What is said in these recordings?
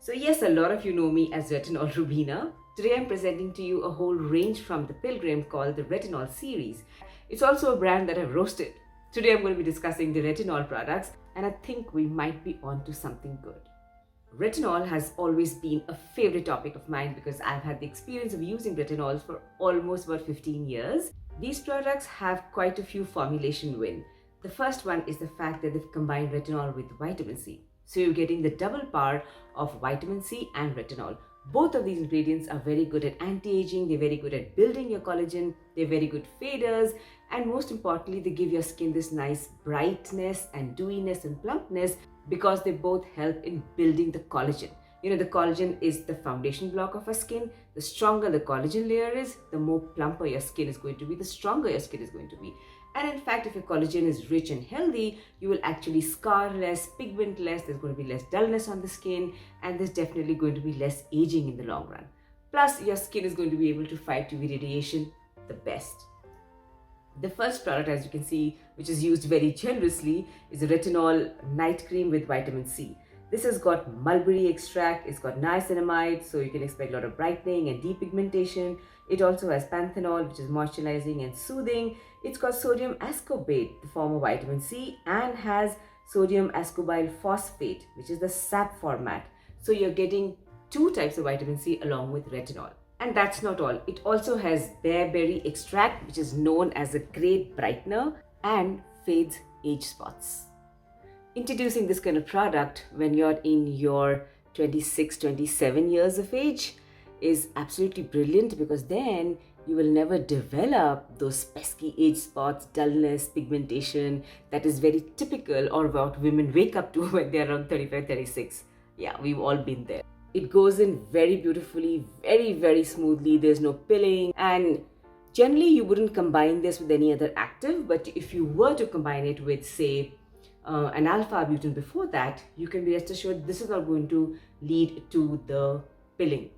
So yes, a lot of you know me as Retinol Rubina. Today I'm presenting to you a whole range from the Pilgrim called the Retinol series. It's also a brand that I've roasted. Today I'm going to be discussing the retinol products, and I think we might be onto something good. Retinol has always been a favorite topic of mine because I've had the experience of using retinols for almost about 15 years. These products have quite a few formulation wins. The first one is the fact that they've combined retinol with vitamin C. So you're getting the double power of vitamin C and retinol. Both of these ingredients are very good at anti-aging, they're very good at building your collagen, they're very good faders, and most importantly, they give your skin this nice brightness and dewiness and plumpness because they both help in building the collagen. You know, the collagen is the foundation block of our skin. The stronger the collagen layer is, the more plumper your skin is going to be, the stronger your skin is going to be. And in fact, if your collagen is rich and healthy, you will actually scar less, pigment less, there's going to be less dullness on the skin, and there's definitely going to be less aging in the long run. Plus, your skin is going to be able to fight UV radiation the best. The first product, as you can see, which is used very generously, is a retinol night cream with vitamin C. This has got mulberry extract, it's got niacinamide, so you can expect a lot of brightening and depigmentation. It also has panthenol, which is moisturizing and soothing. It's got sodium ascorbate, the form of vitamin C, and has sodium ascorbyl phosphate, which is the SAP format. So you're getting two types of vitamin C along with retinol. And that's not all. It also has bearberry extract, which is known as a great brightener and fades age spots. Introducing this kind of product when you're in your 26, 27 years of age is absolutely brilliant, because then you will never develop those pesky age spots, dullness, pigmentation that is very typical or what women wake up to when they're around 35, 36. Yeah, we've all been there. It goes in very beautifully, very, very smoothly. There's no pilling, and generally you wouldn't combine this with any other active, but if you were to combine it with, say, an alpha butin before that, you can be rest assured this is not going to lead to the pilling.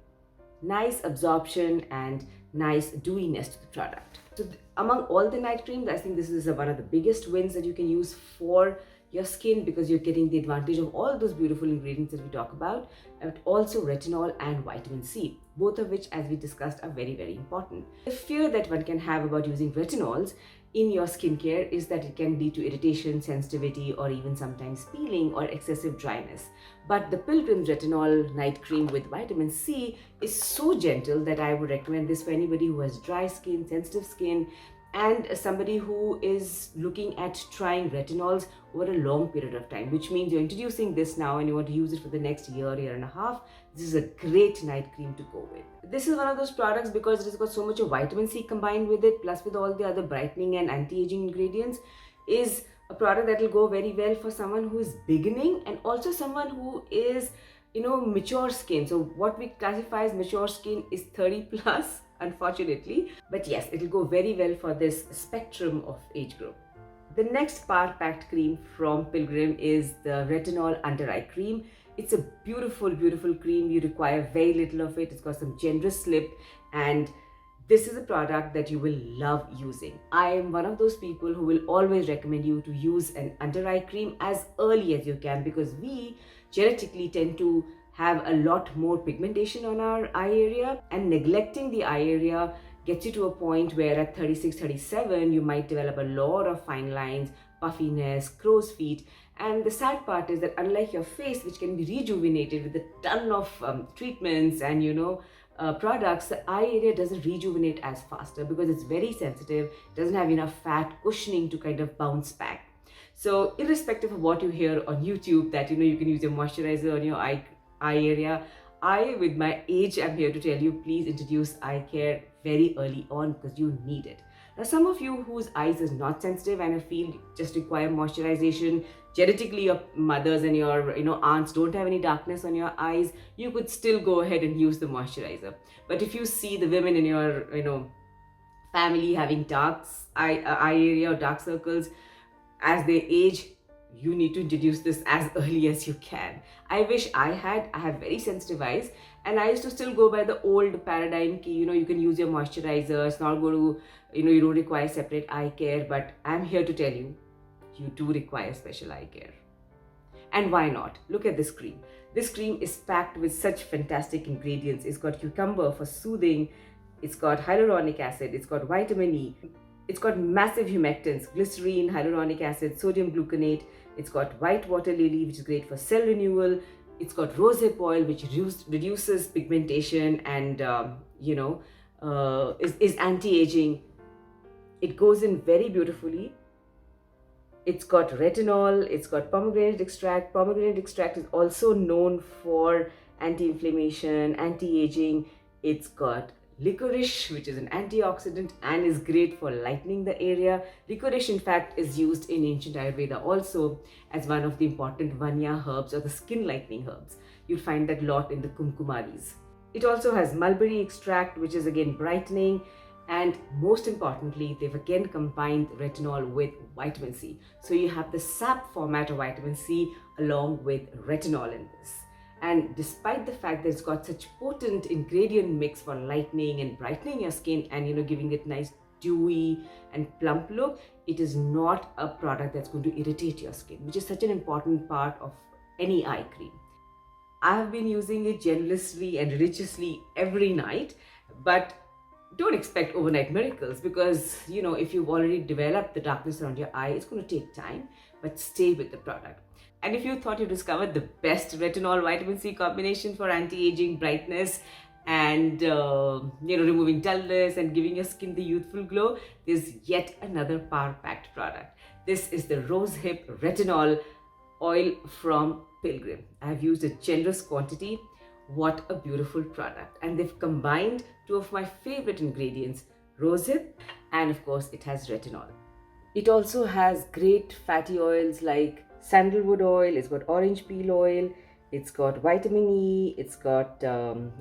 Nice absorption and nice dewiness to the product. So among all the night creams, I think this is one of the biggest wins that you can use for your skin, because you're getting the advantage of all those beautiful ingredients that we talk about, but also retinol and vitamin C, both of which, as we discussed, are very, very important. The fear that one can have about using retinols in your skincare is that it can lead to irritation, sensitivity, or even sometimes peeling or excessive dryness. But the Pilgrim Retinol Night Cream with vitamin C is so gentle that I would recommend this for anybody who has dry skin, sensitive skin, and somebody who is looking at trying retinols over a long period of time, which means you're introducing this now and you want to use it for the next year, year and a half. This is a great night cream to go with. This is one of those products, because it has got so much of vitamin C combined with it, plus with all the other brightening and anti-aging ingredients, is a product that will go very well for someone who is beginning and also someone who is, mature skin. So what we classify as mature skin is 30 plus, unfortunately. But yes, it'll go very well for this spectrum of age group. The next power-packed cream from Pilgrim is the Retinol Under Eye Cream. It's a beautiful, beautiful cream. You require very little of it. It's got some generous slip, and this is a product that you will love using. I am one of those people who will always recommend you to use an under eye cream as early as you can, because we genetically tend to have a lot more pigmentation on our eye area, and neglecting the eye area gets you to a point where at 36, 37, you might develop a lot of fine lines, puffiness, crow's feet. And the sad part is that unlike your face, which can be rejuvenated with a ton of treatments and, products, the eye area doesn't rejuvenate as faster because it's very sensitive, doesn't have enough fat cushioning to kind of bounce back. So irrespective of what you hear on YouTube that, you can use your moisturizer on your eye area, with my age, I'm here to tell you, please introduce eye care very early on, because you need it. Now, some of you whose eyes is not sensitive and I feel just require moisturization, genetically your mothers and your aunts don't have any darkness on your eyes, you could still go ahead and use the moisturizer. But if you see the women in your family having dark eye area or dark circles as they age, you need to introduce this as early as you can. I wish I have very sensitive eyes, and I used to still go by the old paradigm ki, you can use your moisturizer, it's not going to, you don't require separate eye care. But I'm here to tell you, you do require special eye care. And why not? Look at this cream. This cream is packed with such fantastic ingredients. It's got cucumber for soothing, it's got hyaluronic acid, it's got vitamin E, it's got massive humectants, glycerine, hyaluronic acid, sodium gluconate, it's got white water lily, which is great for cell renewal, it's got rosehip oil, which reduces pigmentation and, is anti-aging. It goes in very beautifully. It's got retinol, it's got pomegranate extract. Pomegranate extract is also known for anti-inflammation, anti-aging. It's got licorice, which is an antioxidant and is great for lightening the area. Licorice, in fact, is used in ancient Ayurveda also as one of the important Vanya herbs, or the skin lightening herbs. You'll find that a lot in the kumkumaris. It also has mulberry extract, which is again brightening. And most importantly, they've again combined retinol with vitamin C. So you have the sap format of vitamin C along with retinol in this. And despite the fact that it's got such potent ingredient mix for lightening and brightening your skin and giving it nice dewy and plump look, it is not a product that's going to irritate your skin, which is such an important part of any eye cream. I have been using it generously and religiously every night, but don't expect overnight miracles, because if you've already developed the darkness around your eye, it's going to take time, but stay with the product. And if you thought you discovered the best retinol vitamin C combination for anti-aging, brightness, and removing dullness and giving your skin the youthful glow, there's yet another power-packed product. This is the rosehip retinol oil from Pilgrim. I have used a generous quantity. What a beautiful product. And they've combined two of my favorite ingredients, rosehip, and of course it has retinol. It also has great fatty oils like sandalwood oil, it's got orange peel oil, it's got vitamin E, it's got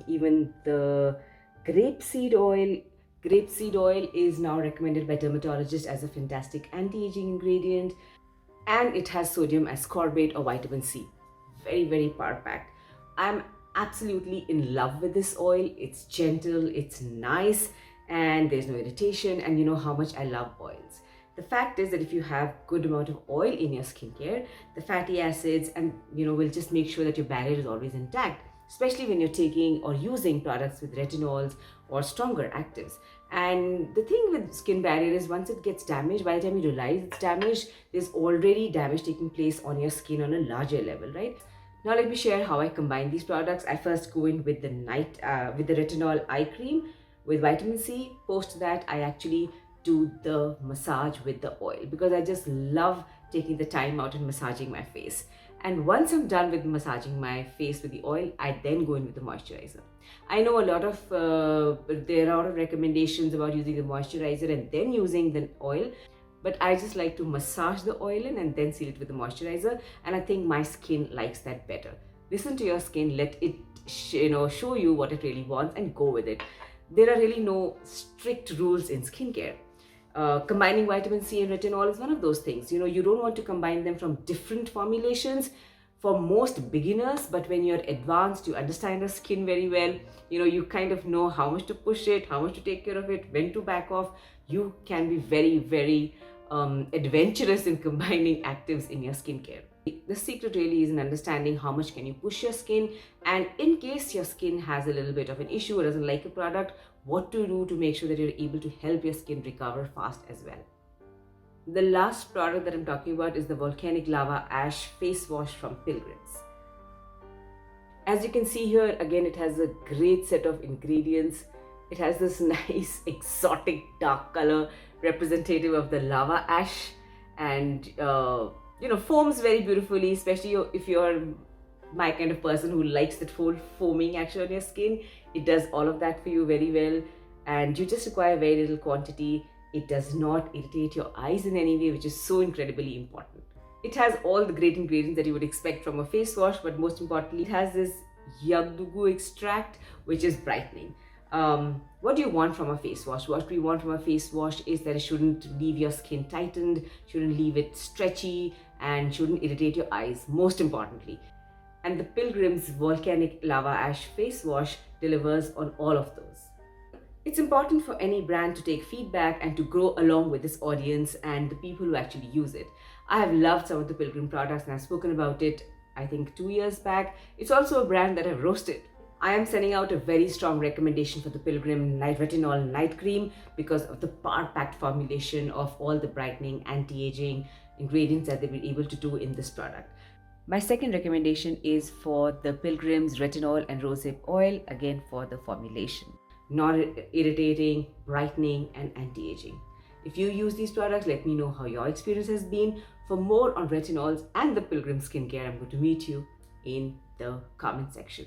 even the grapeseed oil. Grapeseed oil is now recommended by dermatologists as a fantastic anti-aging ingredient, and it has sodium ascorbate or vitamin C. Very, very power packed. I'm absolutely in love with this oil. It's gentle, it's nice, and there's no irritation, and you know how much I love oils. The fact is that if you have good amount of oil in your skincare, the fatty acids and will just make sure that your barrier is always intact, especially when you're taking or using products with retinols or stronger actives. And the thing with skin barrier is, once it gets damaged, by the time you realize it's damaged, there's already damage taking place on your skin on a larger level, right? Now let me share how I combine these products. I first go in with the retinol eye cream with vitamin C. Post that, I actually do the massage with the oil, because I just love taking the time out and massaging my face. And once I'm done with massaging my face with the oil, I then go in with the moisturizer. I know there are a lot of recommendations about using the moisturizer and then using the oil, but I just like to massage the oil in and then seal it with the moisturizer, and I think my skin likes that better. Listen to your skin, let it show you what it really wants, and go with it. There are really no strict rules in skincare. Combining vitamin C and retinol is one of those things. You don't want to combine them from different formulations for most beginners, but when you're advanced, you understand the skin very well, you kind of know how much to push it, how much to take care of it, when to back off. You can be very, very adventurous in combining actives in your skincare. The secret really is in understanding how much can you push your skin, and in case your skin has a little bit of an issue or doesn't like a product, what to do to make sure that you're able to help your skin recover fast as well. The last product that I'm talking about is the Volcanic Lava Ash Face Wash from Pilgrims. As you can see here, again, it has a great set of ingredients. It has this nice exotic dark color representative of the lava ash, and foams very beautifully, especially if you're my kind of person who likes that whole foaming action on your skin. It does all of that for you very well, and you just require very little quantity. It does not irritate your eyes in any way, which is so incredibly important. It has all the great ingredients that you would expect from a face wash, but most importantly, it has this yagdugu extract, which is brightening. What do you want from a face wash? What we want from a face wash is that it shouldn't leave your skin tightened, shouldn't leave it stretchy, and shouldn't irritate your eyes, most importantly. And the Pilgrim's Volcanic Lava Ash Face Wash delivers on all of those. It's important for any brand to take feedback and to grow along with this audience and the people who actually use it. I have loved some of the Pilgrim products and I've spoken about it I think 2 years back. It's also a brand that I've roasted. I am sending out a very strong recommendation for the Pilgrim Night Retinol Night Cream because of the power-packed formulation of all the brightening, anti-aging ingredients that they've been able to do in this product. My second recommendation is for the Pilgrim's Retinol and Rosehip Oil, again for the formulation. Non-irritating, brightening and anti-aging. If you use these products, let me know how your experience has been. For more on retinols and the Pilgrim skincare, I'm going to meet you in the comment section.